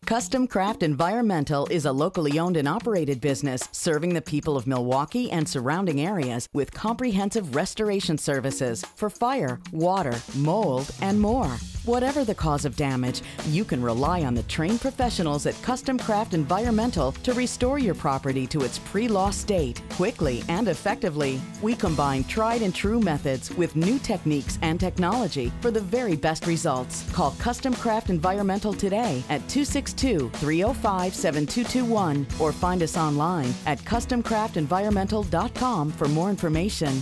Custom Craft Environmental is a locally owned and operated business serving the people of Milwaukee and surrounding areas with comprehensive restoration services for fire, water, mold, and more. Whatever the cause of damage, you can rely on the trained professionals at Custom Craft Environmental to restore your property to its pre-loss state quickly and effectively. We combine tried and true methods with new techniques and technology for the very best results. Call Custom Craft Environmental today at 262-305-7221 or find us online at customcraftenvironmental.com for more information.